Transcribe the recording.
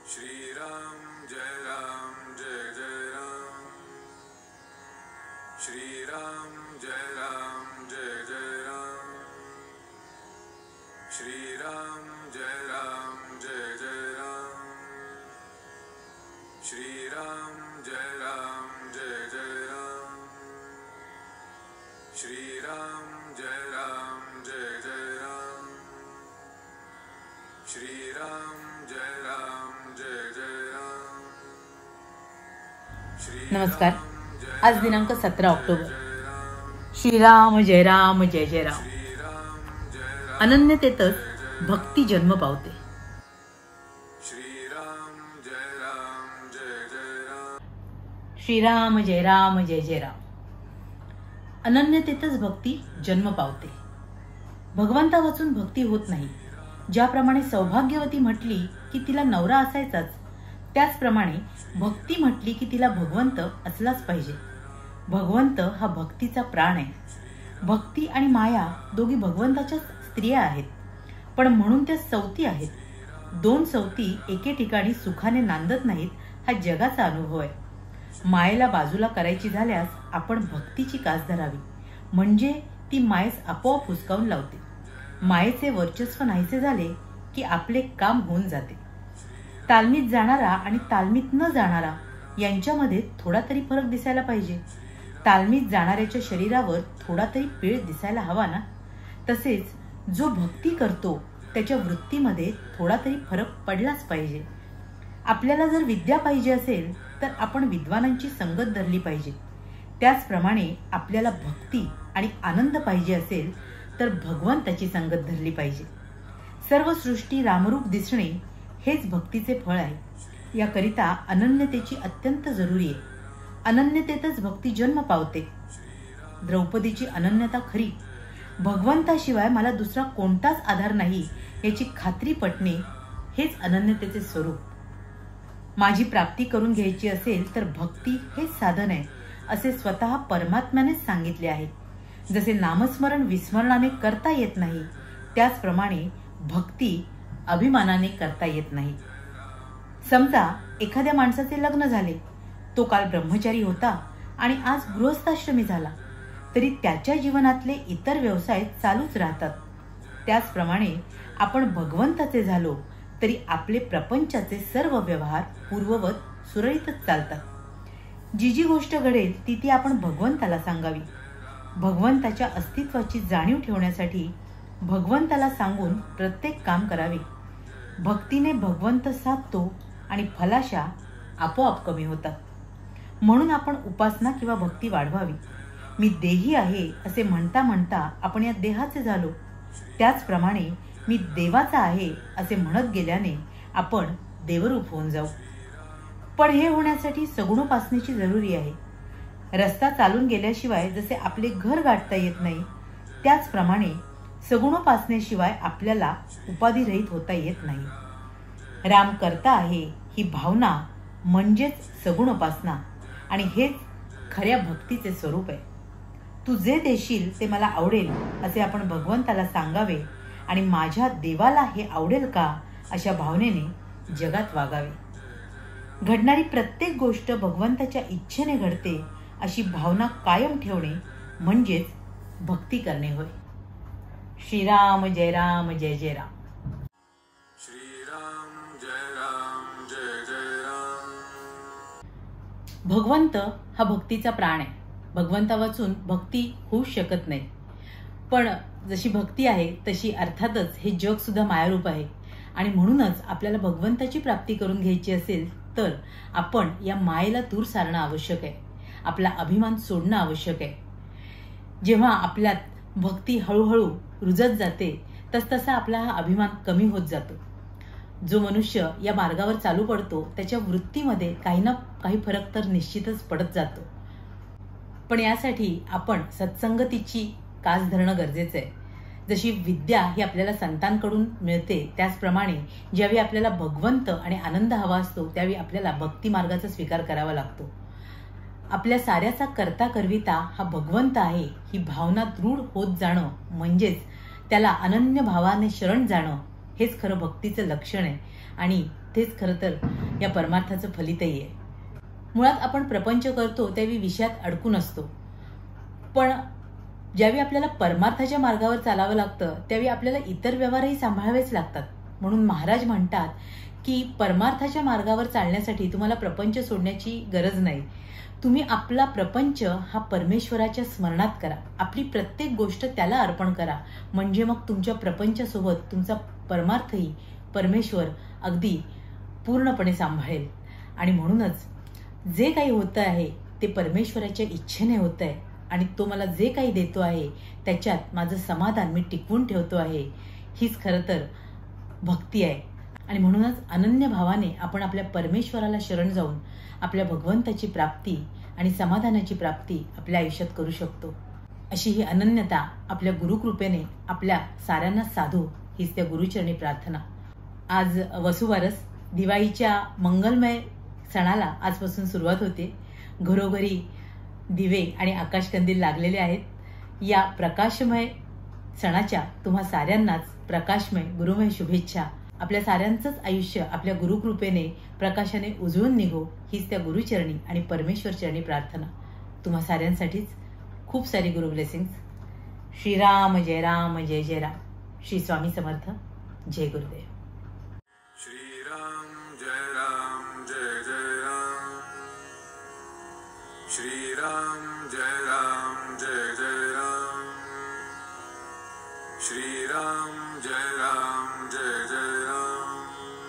श्री राम जय जय राम। श्री राम जय जय राम। श्री राम जय जय राम। श्री राम जय जय राम। श्री राम जय जय राम। श्री राम जय जय राम। नमस्कार। आज दिनांक 17 ऑक्टोबर। श्रीराम जय राम जय जय राम। अनन्यतेतच भक्ती जन्म पावते। श्रीराम जय जय राम। श्रीराम जय राम जय जय राम। अनन्यतेतच भक्ती जन्म पावते। भगवंता वाचून भक्ती होत नाही। ज्याप्रमाणे सौभाग्यवती म्हटली की तिला नवरा असायचाच, त्याचप्रमाणे भक्ती म्हटली की तिला भगवंत असलाच पाहिजे। भगवंत हा भक्तीचा प्राण आहे। भक्ती आणि माया दोघी भगवंताच्या स्त्रिया आहेत, पण म्हणून त्या सवती आहेत। दोन सवती एके ठिकाणी सुखाने नांदत नाहीत, हा जगाचा अनुभव आहे। मायेला बाजूला करायची झाल्यास आपण भक्तीची कास धरावी, म्हणजे ती मायेस आपोआप हुसकावून लावते। मायेचे वर्चस्व नाहीसे झाले की आपले काम होऊन जाते। तालमीत जाणारा आणि तालमीत न जाणारा यांच्यामध्ये थोडा तरी फरक दिसायला पाहिजे। तालमीत जाणाऱ्याच्या शरीरावर थोडा तरी पीळ दिसायला हवा ना। तसेच जो भक्ती करतो त्याच्या वृत्तीमध्ये थोडा तरी फरक पडलाच पाहिजे। आपल्याला जर विद्या पाहिजे असेल तर आपण विद्वानांची संगत धरली पाहिजे। त्याचप्रमाणे आपल्याला भक्ती आणि आनंद पाहिजे असेल तर भगवंताची संगत धरली पाहिजे। सर्व सृष्टी रामरूप दिसणे हेच भक्तीचे फळ आहे। याकरिता अनन्यतेची अत्यंत जरुरी आहे। अनन्यतेतच भक्ती जन्म पावते। द्रौपदीची अनन्यता खरी। भगवंताशिवाय मला दुसरा कोणताच आधार नाही याची खात्री पटणे हेच अनन्यतेचे स्वरूप। माझी प्राप्ती करून घ्यायची असेल तर भक्ती हेच साधन आहे असे स्वतः परमात्म्यानेच सांगितले आहे। जसे नामस्मरण विस्मरणाने करता येत नाही, त्याचप्रमाणे भक्ती अभिमानाने करता येत नाही। समजा एखाद्या माणसाचे लग्न झाले, तो काल ब्रह्मचारी होता आणि आज गृहस्थाश्रमी झाला, तरी त्याच्या जीवनातले इतर व्यवसाय चालूच राहतात। त्याचप्रमाणे आपण भगवंताचे झालो तरी आपले प्रपंचाचे सर्व व्यवहार पूर्ववत सुरळीतच चालतात। जी जी गोष्ट घडेल ती आपण भगवंताला सांगावी। भगवंताच्या अस्तित्वाची जाणीव ठेवण्यासाठी भगवंताला सांगून प्रत्येक काम करावे। भक्तीने भगवंत साधतो आणि फलाशा आपोआप कमी होतात। म्हणून आपण उपासना किंवा भक्ती वाढवावी। मी देही आहे असे म्हणता म्हणता आपण या देहाचे झालो, त्याचप्रमाणे मी देवाचा आहे असे म्हणत गेल्याने आपण देवरूप होऊन जाऊ। पण हे होण्यासाठी सगुणोपासनेची जरुरी आहे। रस्ता चालून गेल्याशिवाय जसे आपले घर गाठता येत नाही, त्याचप्रमाणे सगुणोपासनेशिवाय आपल्याला उपाधिरहित होता येत नाही। राम करता आहे ही भावना म्हणजेच सगुणोपासना, आणि हेच खऱ्या भक्तीचे स्वरूप आहे। तू जे देशील ते मला आवडेल असे आपण भगवंताला सांगावे आणि माझ्या देवाला हे आवडेल का अशा भावनेने जगात वागावे। घडणारी प्रत्येक गोष्ट भगवंताच्या इच्छेने घडते अशी भावना कायम ठेवणे म्हणजेच भक्ती करणे होय। श्रीराम जय जय राम। श्रीराम जय जय राम। भगवंत हा भक्तीचा प्राण आहे। भगवंता वाचून भक्ती होऊ शकत नाही, पण जशी भक्ती आहे तशी अर्थातच हे जग सुद्धा मायारूप आहे, आणि म्हणूनच आपल्याला भगवंताची प्राप्ती करून घ्यायची असेल तर आपण या मायेला दूर सारणं आवश्यक आहे। आपला अभिमान सोडणं आवश्यक आहे। जेव्हा आपल्यात भक्ती हळूहळू रुजत जाते तसतसा आपला हा अभिमान कमी होत जातो। जो मनुष्य या मार्गावर चालू पडतो त्याच्या वृत्तीमध्ये काही ना काही फरक तर निश्चितच पडत जातो। पण यासाठी आपण सत्संगतीची कास धरणं गरजेचं आहे। जशी विद्या ही आपल्याला संतांकडून मिळते, त्याचप्रमाणे ज्यावेळी आपल्याला भगवंत आणि आनंद हवा असतो त्यावेळी आपल्याला भक्ती मार्गाचा स्वीकार करावा लागतो। आपल्या साऱ्याचा करता करविता हा भगवंत आहे ही भावना दृढ होत जाणं म्हणजेच त्याला अनन्य भावाने शरण जाणं हेच खरं भक्तीचं लक्षण आहे, आणि तेच खरं तर या परमार्थाचं फलितही आहे. मुळात आपण प्रपंच करतो त्यावेळी विषयात अडकून असतो, पण ज्यावेळी आपल्याला परमार्थाच्या मार्गावर चालावं लागतं त्यावेळी आपल्याला इतर व्यवहारही सांभाळावेच लागतात. म्हणून महाराज म्हणतात की परमार्थाच्या मार्गावर चालण्यासाठी तुम्हाला प्रपंच सोडण्याची गरज नाही. तुम्ही आपला प्रपंच हा परमेश्वराच्या स्मरणात करा, आपली प्रत्येक गोष्ट त्याला अर्पण करा, म्हणजे मग तुमच्या प्रपंचासोबत तुमचा परमार्थही परमेश्वर अगदी पूर्णपणे सांभाळेल. आणि म्हणूनच जे काही होतं आहे ते परमेश्वराच्या इच्छेने होतं आहे आणि तो मला जे काही देतो आहे त्याच्यात माझं समाधान मी टिकवून ठेवतो आहे. हीच खरं तर भक्ती आहे. आणि म्हणूनच अनन्य भावाने आपण आपल्या परमेश्वराला शरण जाऊन आपल्या भगवंताची प्राप्ती आणि समाधानाची प्राप्ती आपल्या आयुष्यात करू शकतो. अशी ही अनन्यता आपल्या गुरुकृपेने आपल्या साऱ्यांना साधो, हीच त्या गुरुचरणी प्रार्थना. आज वसुबारस, दिवाळीच्या मंगलमय सणाला आजपासून सुरुवात होते. घरोघरी दिवे आणि आकाशकंदील लागलेले आहेत. या प्रकाशमय सणाच्या तुम्हा साऱ्यांनाच प्रकाशमय गुरुमय शुभेच्छा. आपल्या साऱ्यांचंच आयुष्य आपल्या गुरुकृपेने प्रकाशाने उजळून निघो, हीच त्या गुरुचरणी आणि परमेश्वर चरणी प्रार्थना. तुम्हा साऱ्यांसाठीच खूप सारी गुरु ब्लेसिंग्स. श्रीराम जय राम जय जय राम. श्री स्वामी समर्थ. जय गुरुदेव. श्रीराम जय राम जय जय राम. श्रीराम जय राम जय जय राम. श्रीराम जय